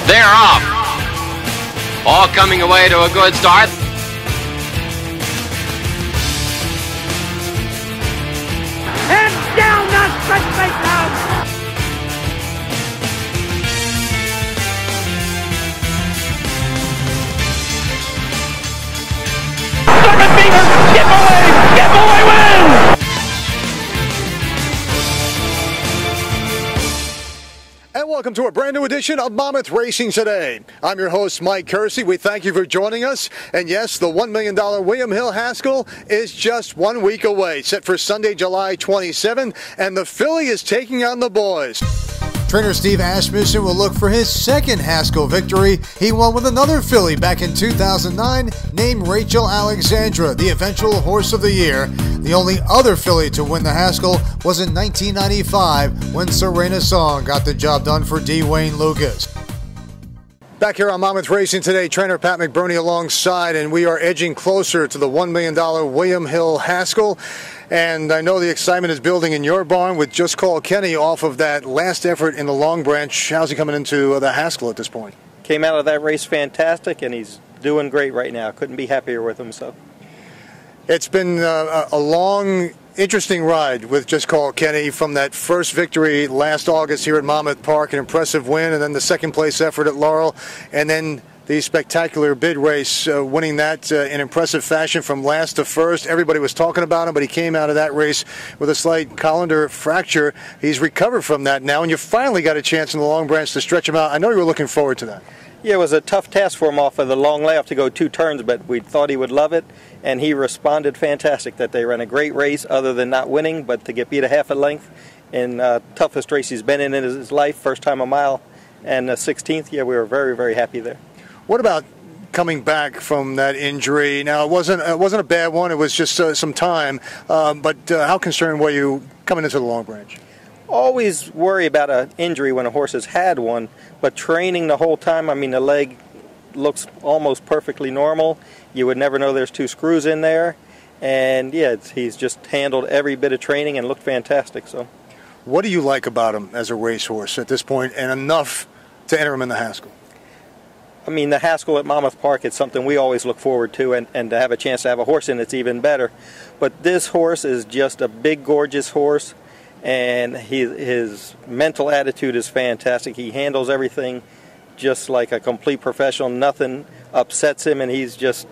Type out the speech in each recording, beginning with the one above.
They're off. All coming away to a good start. And down the stretch they come. Second Beaver, giveaway wins! And welcome to a brand new edition of Monmouth Racing Today. I'm your host, Mike Curci. We thank you for joining us. And yes, the $1 million William Hill Haskell is just 1 week away, set for Sunday, July 27th, and the filly is taking on the boys. Trainer Steve Asmussen will look for his second Haskell victory. He won with another filly back in 2009 named Rachel Alexandra, the eventual horse of the year. The only other filly to win the Haskell was in 1995 when Serena Song got the job done for D. Wayne Lucas. Back here on Monmouth Racing Today, trainer Pat McBurney alongside, and we are edging closer to the $1 million William Hill Haskell. And I know the excitement is building in your barn with Just Call Kenny off of that last effort in the Long Branch. How's he coming into the Haskell at this point? Came out of that race fantastic, and he's doing great right now. Couldn't be happier with him. So it's been a long, interesting ride with Just Call Kenny from that first victory last August here at Monmouth Park, an impressive win, and then the second place effort at Laurel, and then the spectacular bid race, winning that in impressive fashion from last to first. Everybody was talking about him, but he came out of that race with a slight colander fracture. He's recovered from that now, and you finally got a chance in the Long Branch to stretch him out. I know you were looking forward to that. Yeah, it was a tough task for him off of the long layoff to go 2 turns, but we thought he would love it, and he responded fantastic. That they ran a great race, other than not winning, but to get beat a half a length in toughest race he's been in his life, first time a mile, and 16th. Yeah, we were very, very happy there. What about coming back from that injury? Now, it wasn't a bad one. It was just some time. But how concerned were you coming into the Long Branch? Always worry about an injury when a horse has had one, but training the whole time, I mean, the leg looks almost perfectly normal. You would never know there's 2 screws in there. And, yeah, he's just handled every bit of training and looked fantastic. So, what do you like about him as a racehorse at this point, and enough to enter him in the Haskell? I mean, the Haskell at Monmouth Park, it's something we always look forward to, and to have a chance to have a horse in it's even better. But this horse is just a big, gorgeous horse, and his mental attitude is fantastic. He handles everything just like a complete professional. Nothing upsets him, and he's just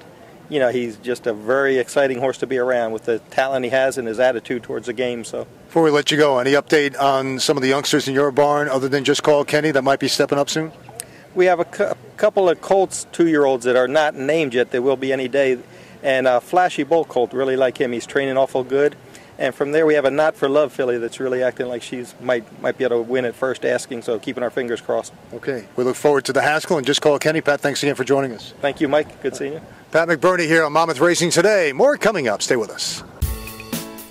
a very exciting horse to be around with the talent he has and his attitude towards the game. So, before we let you go, any update on some of the youngsters in your barn other than Just Call Kenny that might be stepping up soon? We have a couple of colts, 2-year-olds that are not named yet. They will be any day. And Flashy Bull colt, really like him. He's training awful good. And from there we have a Not for Love filly that's really acting like she's might be able to win at first asking, so keeping our fingers crossed. Okay, we look forward to the Haskell and Just Call Kenny. Pat, thanks again for joining us. Thank you, Mike. Good seeing you. Pat McBurney here on Monmouth Racing Today. More coming up. Stay with us.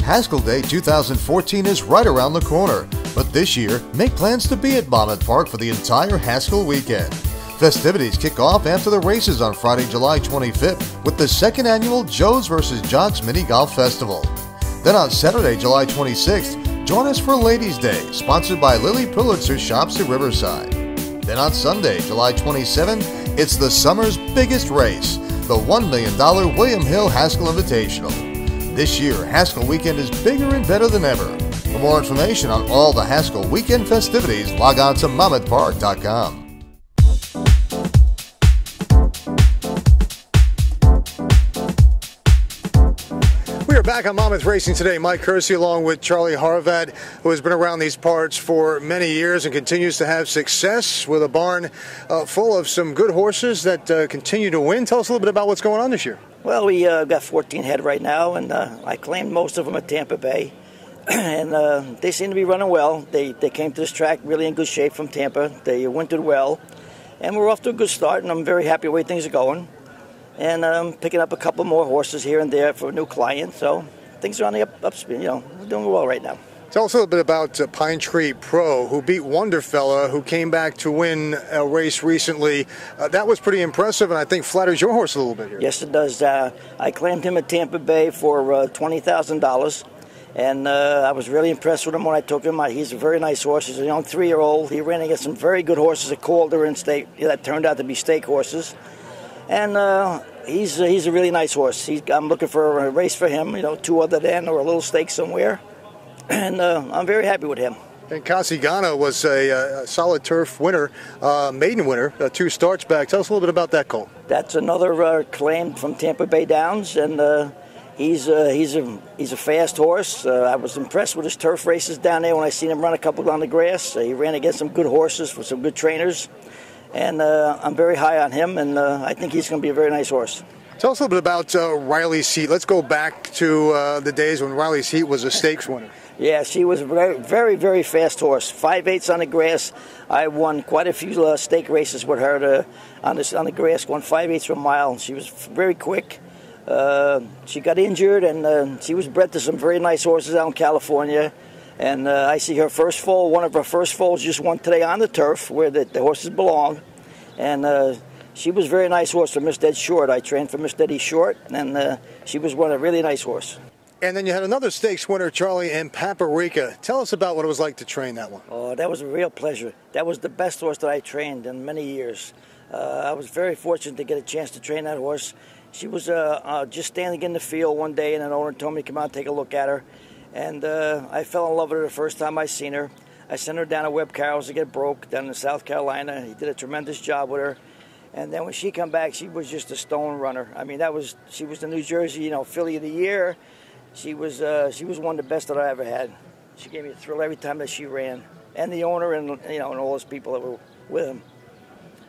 Haskell Day 2014 is right around the corner, but this year, make plans to be at Monmouth Park for the entire Haskell weekend. Festivities kick off after the races on Friday, July 25th with the 2nd annual Joe's vs. Jocks Mini Golf Festival. Then on Saturday, July 26th, join us for Ladies' Day, sponsored by Lily Pulitzer Shops at Riverside. Then on Sunday, July 27th, it's the summer's biggest race, the $1 million William Hill Haskell Invitational. This year, Haskell Weekend is bigger and better than ever. For more information on all the Haskell Weekend festivities, log on to MonmouthPark.com. We are back on Monmouth Racing Today. Mike Curci along with Charlie Harvad, who has been around these parts for many years and continues to have success with a barn full of some good horses that continue to win. Tell us a little bit about what's going on this year. Well, we got 14 head right now, and I claimed most of them at Tampa Bay. And they seem to be running well. They came to this track really in good shape from Tampa. They wintered well, and we're off to a good start, and I'm very happy the way things are going. And I'm picking up a couple more horses here and there for a new client, so things are on the upspeed. We're doing well right now. Tell us a little bit about Pine Tree Pro, who beat Wonderfella, who came back to win a race recently. That was pretty impressive, and I think flatters your horse a little bit here. Yes, it does. I claimed him at Tampa Bay for $20,000, And I was really impressed with him when I took him. He's a very nice horse. He's a young 3-year-old. He ran against some very good horses at Calder and Stake that turned out to be stake horses. And he's a really nice horse. I'm looking for a race for him, 2 other than or a little stake somewhere. And I'm very happy with him. And Casigano was a solid turf winner, maiden winner, 2 starts back. Tell us a little bit about that colt. That's another claim from Tampa Bay Downs, and he's a fast horse. I was impressed with his turf races down there when I seen him run a couple on the grass. He ran against some good horses for some good trainers, and I'm very high on him, and I think he's going to be a very nice horse. Tell us a little bit about Riley's Seat. Let's go back to the days when Riley's Seat was a stakes winner. Yeah, she was a very, very fast horse. 5/8 on the grass. I won quite a few stake races with her on the grass, going 5/8 of a mile. She was very quick. She got injured, and she was bred to some very nice horses out in California. And I see her first foal, one of her first foals, just won today on the turf where the horses belong. And she was a very nice horse for Mr. Ed Short. I trained for Mr. Eddie Short, and she was a really nice horse. And then you had another stakes winner, Charlie, in Paprika. Tell us about what it was like to train that one. Oh, that was a real pleasure. That was the best horse that I trained in many years. I was very fortunate to get a chance to train that horse. She was just standing in the field one day, and an owner told me to come out and take a look at her. And I fell in love with her the first time I seen her. I sent her down to Webb Carroll's to get broke down in South Carolina. He did a tremendous job with her. And then when she come back, she was just a stone runner. I mean, she was the New Jersey, filly of the year. She was one of the best that I ever had. She gave me a thrill every time that she ran, and the owner and and all those people that were with him.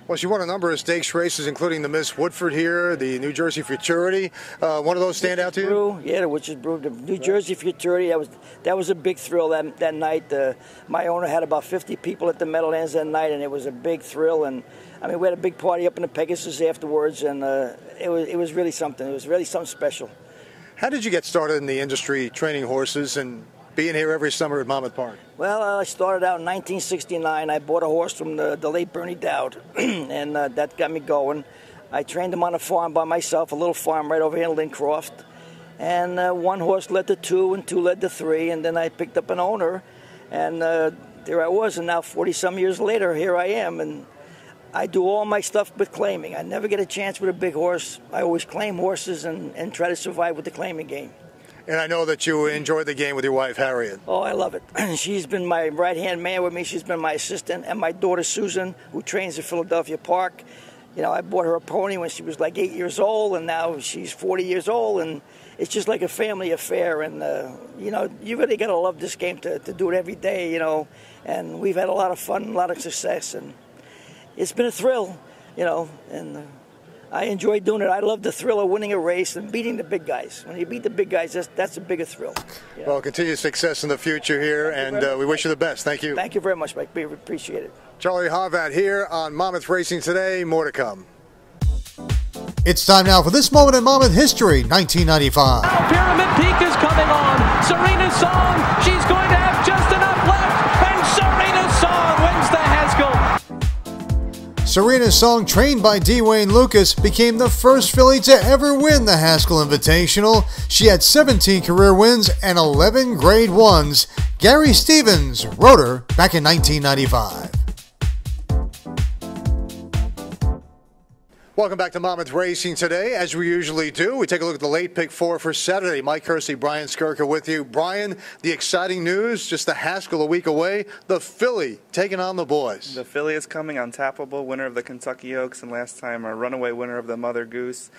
Well, she won a number of stakes races, including the Miss Woodford here, the New Jersey Futurity. One of those stand out to you? Yeah, the Witch's Brew, the New Jersey Futurity. That was a big thrill that night. My owner had about 50 people at the Meadowlands that night, and it was a big thrill. And I mean, we had a big party up in the Pegasus afterwards, and it was really something. It was really something special. How did you get started in the industry, training horses and being here every summer at Monmouth Park? Well, I started out in 1969. I bought a horse from the late Bernie Dowd, and that got me going. I trained him on a farm by myself, a little farm right over here in Lincroft. And one horse led to 2, and 2 led to 3, and then I picked up an owner, and there I was. And now 40-some years later, here I am, and I do all my stuff with claiming. I never get a chance with a big horse. I always claim horses and try to survive with the claiming game. And I know that you enjoy the game with your wife, Harriet. Oh, I love it. She's been my right-hand man with me. She's been my assistant. And my daughter, Susan, who trains at Philadelphia Park. I bought her a pony when she was like 8 years old, and now she's 40 years old. And it's just like a family affair. And, you really got to love this game to do it every day, And we've had a lot of fun, a lot of success. And it's been a thrill, and I enjoy doing it. I love the thrill of winning a race and beating the big guys. When you beat the big guys, that's a bigger thrill. Well, continued success in the future here, and we wish you the best. Thank you. Thank you very much, Mike. We appreciate it. Charlie Harvat here on Monmouth Racing Today. More to come. It's time now for this moment in Monmouth history, 1995. Now Pyramid Peak is coming on. Serena's Song, she's going to have just enough left, and Serena's Song wins the Haskell. Serena's Song, trained by D. Wayne Lucas, became the first filly to ever win the Haskell Invitational. She had 17 career wins and 11 Grade 1s. Gary Stevens rode her back in 1995. Welcome back to Monmouth Racing Today. As we usually do, we take a look at the late pick 4 for Saturday. Mike Curci, Brian Skirka with you. Brian, the exciting news, just the Haskell a week away, the filly taking on the boys. The filly is coming, Untappable, winner of the Kentucky Oaks, and last time a runaway winner of the Mother Goose.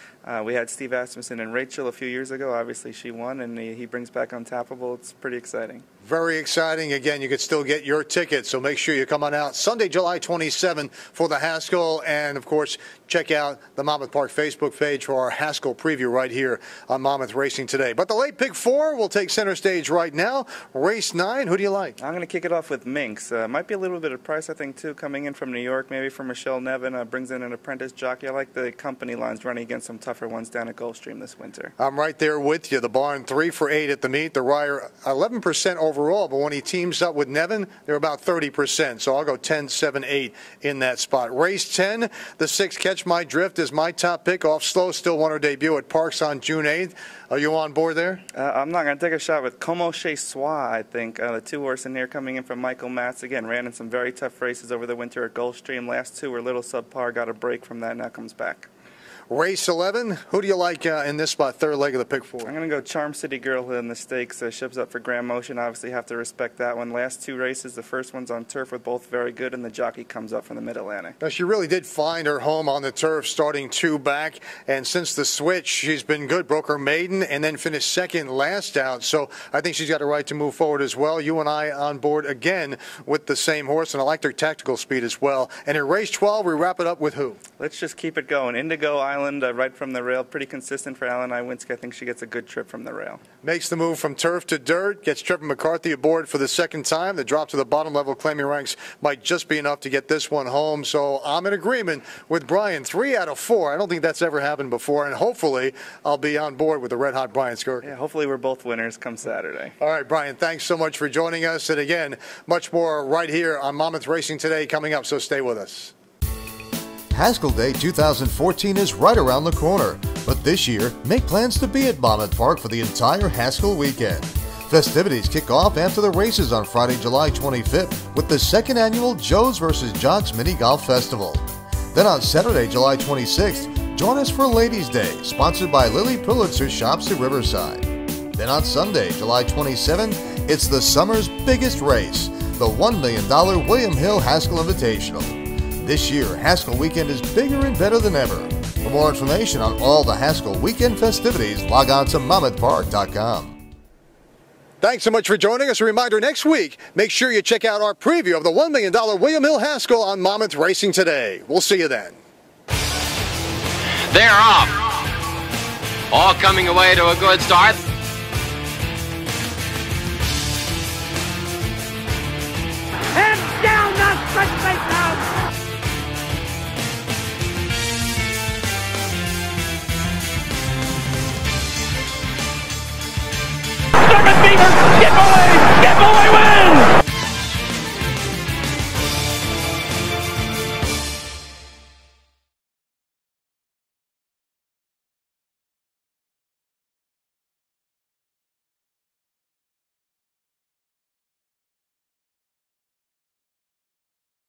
We had Steve Asmussen and Rachel a few years ago. Obviously she won, and he brings back Untappable. It's pretty exciting. Very exciting. Again, you could still get your ticket, so make sure you come on out Sunday, July 27 for the Haskell. And, of course, check out the Monmouth Park Facebook page for our Haskell preview right here on Monmouth Racing Today. But the late pick 4 will take center stage right now. Race 9, who do you like? I'm going to kick it off with Minx. Might be a little bit of price, I think, too, coming in from New York, maybe from Michelle Nevin. Brings in an apprentice jockey. I like the company lines running against some tougher ones down at Gulfstream this winter. I'm right there with you. The barn 3 for 8 at the meet. The Ryer 11% over overall, but when he teams up with Nevin, they're about 30%. So I'll go 10, 7, 8 in that spot. Race 10, the 6 Catch My Drift is my top pick. Off slow, still won her debut at Parks on June 8th. Are you on board there? I'm not going to take a shot with Como Chez Soi, I think. The 2 horse in there coming in from Michael Matz. Again, ran in some very tough races over the winter at Gulfstream. Last 2 were little subpar, got a break from that, now comes back. Race 11, who do you like in this spot, third leg of the pick 4? I'm going to go Charm City Girlhood in the stakes. Ship's up for Grand Motion. Obviously have to respect that one. Last 2 races, the first one's on turf, were both very good, and the jockey comes up from the Mid-Atlantic. Now, she really did find her home on the turf, starting 2 back, and since the switch, she's been good. Broke her maiden and then finished second last out, so I think she's got a right to move forward as well. You and I on board again with the same horse, and I liked her tactical speed as well. And in race 12, we wrap it up with who? Let's just keep it going. Indigo Island, right from the rail, pretty consistent for Alan Iwinski. I think she gets a good trip from the rail. Makes the move from turf to dirt, gets Trevor McCarthy aboard for the second time. The drop to the bottom level claiming ranks might just be enough to get this one home. So I'm in agreement with Brian. 3 out of 4. I don't think that's ever happened before, and hopefully I'll be on board with the red hot Brian Skirk. Yeah, hopefully we're both winners come Saturday. All right, Brian, thanks so much for joining us. And again, much more right here on Monmouth Racing Today coming up, so stay with us. Haskell Day 2014 is right around the corner, but this year, make plans to be at Monmouth Park for the entire Haskell weekend. Festivities kick off after the races on Friday, July 25th with the 2nd annual Joe's vs. Jocks Mini Golf Festival. Then on Saturday, July 26th, join us for Ladies' Day, sponsored by Lily Pulitzer Shops at Riverside. Then on Sunday, July 27th, it's the summer's biggest race, the $1 million William Hill Haskell Invitational. This year, Haskell Weekend is bigger and better than ever. For more information on all the Haskell Weekend festivities, log on to MonmouthPark.com. Thanks so much for joining us. A reminder, next week, make sure you check out our preview of the $1 million William Hill Haskell on Monmouth Racing Today. We'll see you then. They're off. All coming away to a good start. And down the stretch they come. Beaver, get